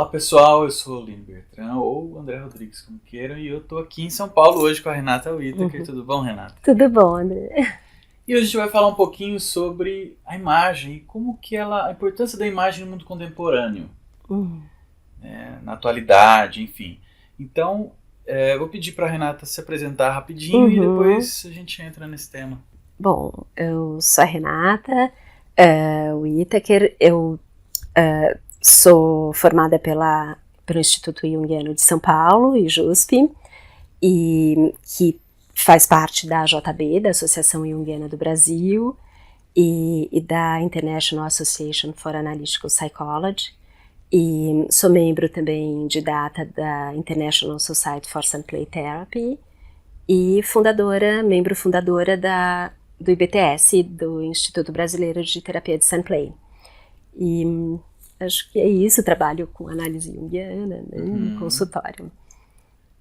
Olá pessoal, eu sou o Lino Bertrand, ou André Rodrigues, como queiram, e eu tô aqui em São Paulo hoje com a Renata Whittaker. Tudo bom, Renata? Tudo bom, André? E hoje a gente vai falar um pouquinho sobre a imagem e como que a importância da imagem no mundo contemporâneo, né, na atualidade, enfim. Então, eu vou pedir para a Renata se apresentar rapidinho e depois a gente entra nesse tema. Bom, eu sou a Renata Whittaker, eu sou formada pelo Instituto Jungiano de São Paulo, IJUSP, e que faz parte da AJB, da Associação Jungiana do Brasil, e da International Association for Analytical Psychology, e sou membro também de data da International Society for Sun Play Therapy, e membro fundadora do IBTS, do Instituto Brasileiro de Terapia de Sun Play. E acho que é isso, trabalho com análise junguiana, né, no consultório.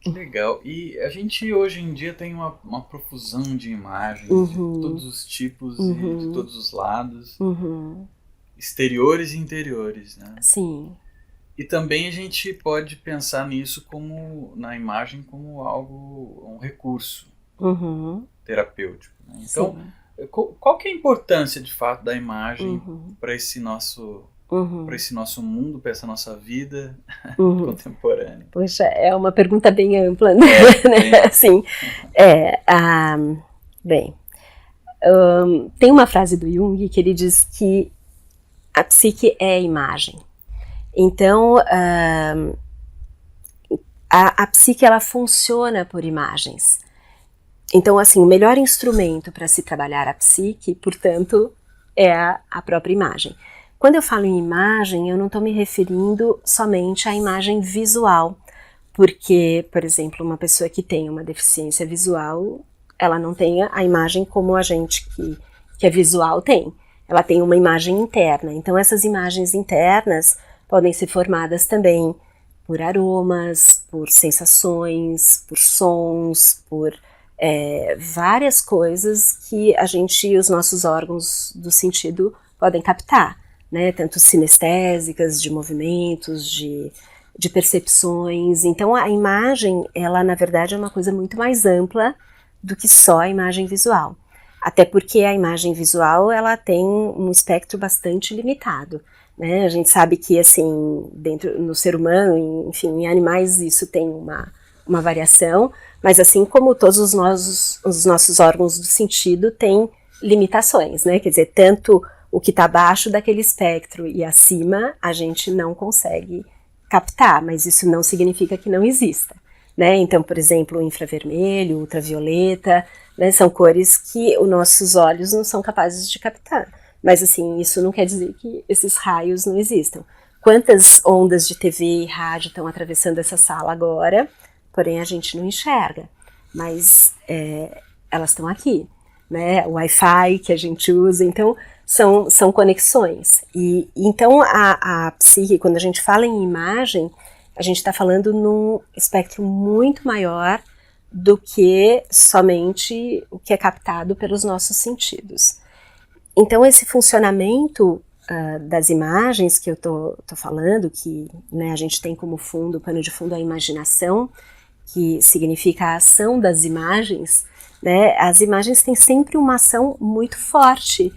Que legal. E a gente hoje em dia tem uma profusão de imagens de todos os tipos e de todos os lados, exteriores e interiores, né? Sim. E também a gente pode pensar nisso na imagem como um recurso terapêutico, né? Então, qual que é a importância de fato da imagem para esse nosso mundo, para essa nossa vida contemporânea? Poxa, é uma pergunta bem ampla, né? Assim, tem uma frase do Jung que ele diz que a psique é imagem. Então, a psique, ela funciona por imagens. Então, assim, o melhor instrumento para se trabalhar a psique, portanto, é a própria imagem. Quando eu falo em imagem, eu não estou me referindo somente à imagem visual, porque, por exemplo, uma pessoa que tem uma deficiência visual, ela não tem a imagem como a gente que é visual tem. Ela tem uma imagem interna. Então, essas imagens internas podem ser formadas também por aromas, por sensações, por sons, por várias coisas que os nossos órgãos do sentido podem captar, né? Tanto sinestésicas, de movimentos, de percepções. Então a imagem, ela na verdade é uma coisa muito mais ampla do que só a imagem visual. Até porque a imagem visual, ela tem um espectro bastante limitado, né? A gente sabe que, assim, no ser humano, enfim, em animais isso tem uma variação, mas assim como todos os nossos órgãos do sentido têm limitações, né? Quer dizer, tanto o que está abaixo daquele espectro e acima a gente não consegue captar, mas isso não significa que não exista, né? Então, por exemplo, o infravermelho, o ultravioleta, né, são cores que os nossos olhos não são capazes de captar. Mas, assim, isso não quer dizer que esses raios não existam. Quantas ondas de TV e rádio estão atravessando essa sala agora, porém a gente não enxerga. Mas elas estão aqui, né? O Wi-Fi que a gente usa, então são conexões. E então a psique, quando a gente fala em imagem, a gente está falando num espectro muito maior do que somente o que é captado pelos nossos sentidos. Então esse funcionamento das imagens que eu tô falando, que, né, a gente tem como fundo, pano de fundo, a imaginação, que significa a ação das imagens, né? As imagens têm sempre uma ação muito forte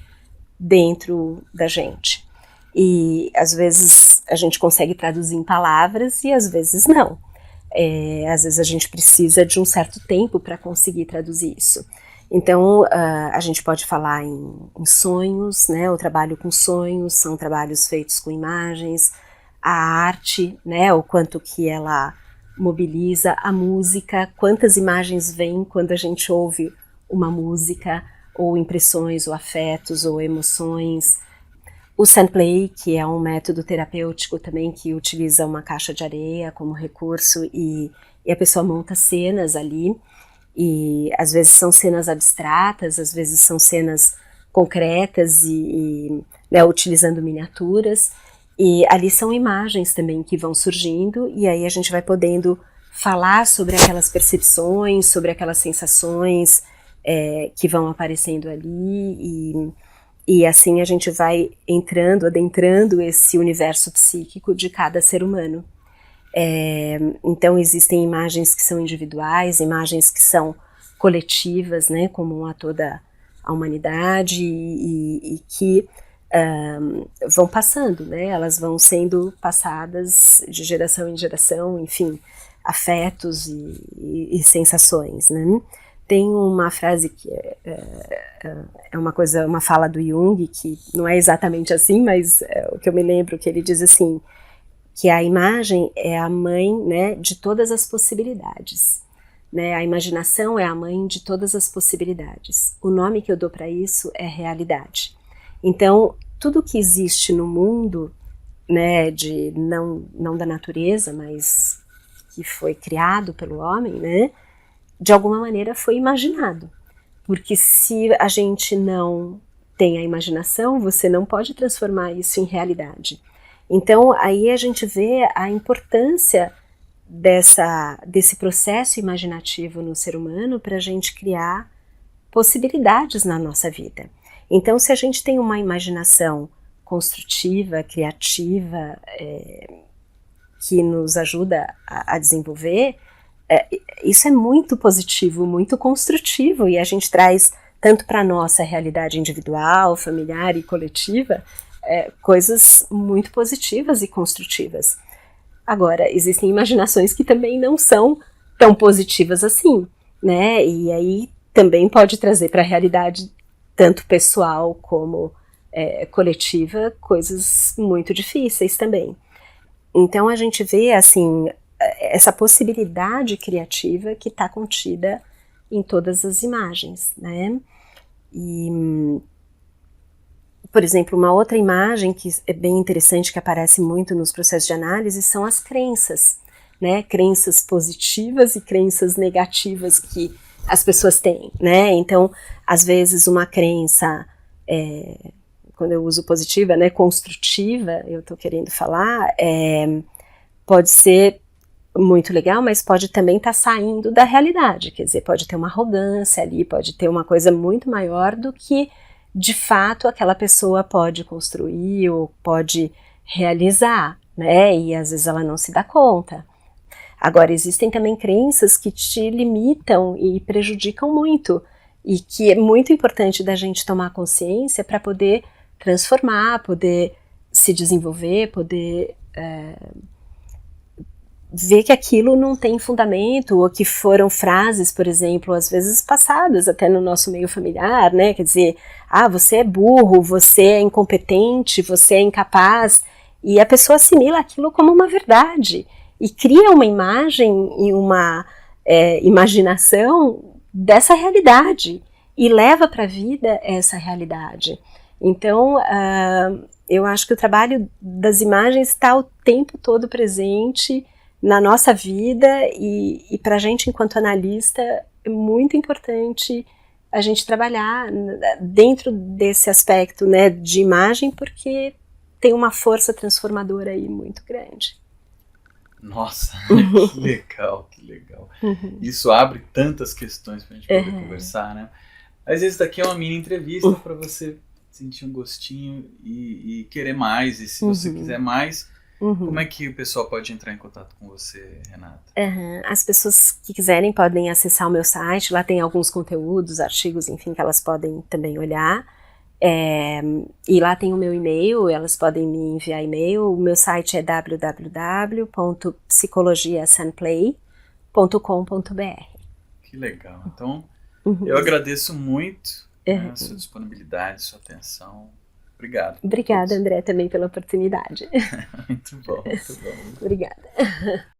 dentro da gente. E às vezes a gente consegue traduzir em palavras e às vezes não. Às vezes a gente precisa de um certo tempo para conseguir traduzir isso. Então, a gente pode falar em sonhos, né? O trabalho com sonhos são trabalhos feitos com imagens, a arte, né? O quanto que ela mobiliza, a música, quantas imagens vêm quando a gente ouve uma música, ou impressões, ou afetos, ou emoções. O Sun Play, que é um método terapêutico também que utiliza uma caixa de areia como recurso e a pessoa monta cenas ali. E às vezes são cenas abstratas, às vezes são cenas concretas né, utilizando miniaturas. E ali são imagens também que vão surgindo e aí a gente vai podendo falar sobre aquelas percepções, sobre aquelas sensações que vão aparecendo ali e assim a gente vai adentrando esse universo psíquico de cada ser humano. Então existem imagens que são individuais, imagens que são coletivas, né, comum a toda a humanidade e que vão passando, né, elas vão sendo passadas de geração em geração, enfim, afetos e sensações, né. Tem uma frase que é uma fala do Jung, que não é exatamente assim, mas o que eu me lembro que ele diz assim, que a imagem é a mãe, né, de todas as possibilidades. Né? A imaginação é a mãe de todas as possibilidades. O nome que eu dou para isso é realidade. Então, tudo que existe no mundo, né, não da natureza, mas que foi criado pelo homem, né, de alguma maneira foi imaginado. Porque se a gente não tem a imaginação, você não pode transformar isso em realidade. Então, aí a gente vê a importância desse processo imaginativo no ser humano para a gente criar possibilidades na nossa vida. Então, se a gente tem uma imaginação construtiva, criativa, que nos ajuda a desenvolver, isso é muito positivo, muito construtivo, e a gente traz tanto para a nossa realidade individual, familiar e coletiva, coisas muito positivas e construtivas. Agora, existem imaginações que também não são tão positivas assim, né? E aí também pode trazer para a realidade, tanto pessoal como coletiva, coisas muito difíceis também. Então a gente vê, assim, essa possibilidade criativa que está contida em todas as imagens, né? E, por exemplo, uma outra imagem que é bem interessante, que aparece muito nos processos de análise, são as crenças, né? Crenças positivas e crenças negativas que as pessoas têm, né? Então, às vezes uma crença, quando eu uso positiva, né, construtiva, eu estou querendo falar, pode ser muito legal, mas pode também estar saindo da realidade, quer dizer, pode ter uma arrogância ali, pode ter uma coisa muito maior do que de fato aquela pessoa pode construir ou pode realizar, né? E às vezes ela não se dá conta. Agora, existem também crenças que te limitam e prejudicam muito, e que é muito importante da gente tomar consciência para poder transformar, poder se desenvolver, poder ver que aquilo não tem fundamento, ou que foram frases, por exemplo, às vezes passadas até no nosso meio familiar, né? Quer dizer, você é burro, você é incompetente, você é incapaz, e a pessoa assimila aquilo como uma verdade, e cria uma imagem e uma imaginação dessa realidade, e leva para a vida essa realidade. Então, eu acho que o trabalho das imagens está o tempo todo presente na nossa vida, e para a gente, enquanto analista, é muito importante a gente trabalhar dentro desse aspecto, né, de imagem, porque tem uma força transformadora aí muito grande. Nossa, que legal, que legal. Isso abre tantas questões para a gente poder conversar, né? Às vezes daqui é uma mini entrevista para você sentir um gostinho e querer mais, e se você quiser mais, como é que o pessoal pode entrar em contato com você, Renata? As pessoas que quiserem podem acessar o meu site, lá tem alguns conteúdos, artigos, enfim, que elas podem também olhar. E lá tem o meu e-mail, elas podem me enviar e-mail. O meu site é www.psicologiasanplay.com.br. Que legal. Então, eu agradeço muito a sua disponibilidade, sua atenção. Obrigado. Obrigada, André, também pela oportunidade. Muito bom, muito bom. Obrigada.